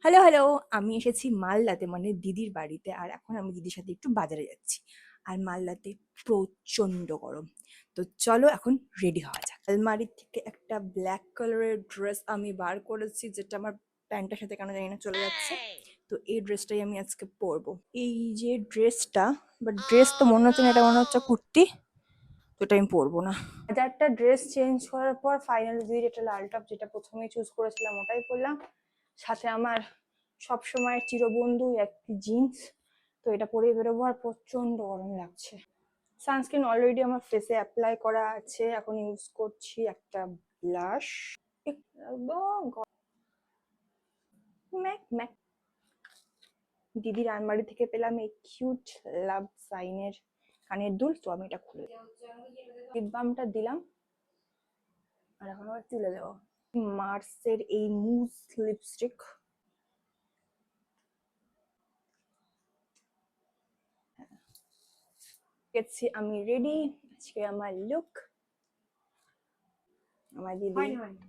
Hello, hello. আমি এসেছি মালদাতে মানে দিদির বাড়িতে। আর এখন আমি দিদির সাথে একটু বাজারে যাচ্ছি। আর মালদাতে প্রচণ্ড গরম। তো চলো এখন রেডি হওয়া যাক। আলমারি থেকে একটা ব্ল্যাক কালারের ড্রেস আমি বার করেছি, যেটা আমার প্যান্টের সাথে কেন জানি না চলে যাচ্ছে। তো এই ড্রেসটাই আমি আজকে পরবো। এই যে ড্রেসটা, বাট ড্রেস তো মনে হচ্ছে না, এটা মনে হচ্ছে কুর্তি। তো এটা আমি পরবো না। হাজারটা ড্রেস চেঞ্জ করার পর ফাইনালি দিদির এটা লাল টপ, যেটা প্রথমেই চুজ করেছিলাম ওটাই পরলাম। সাথে আমার সবসময় চিরবন্ধু একটি জিন্স। তো এটা পরে বেরোবো। আর প্রচন্ড গরম লাগছে। সানস্ক্রিন অলরেডি আমার ফেসে অ্যাপ্লাই করা আছে, এখন ইউজ করছি একটা ব্লাশ। Mac Mac. দিদির আলমারি থেকে পেলাম এই কিউট লাভ সাইনের কানের দুল। তো আমি এটা খুলে লিপ বামটা দিলাম, আর এখন আবার তুলে দেবো মার্সের এই মুজ লিপস্টিক। গেছি আমি রেডি। আজকে আমার লুক, আমার দিদি হয়নি।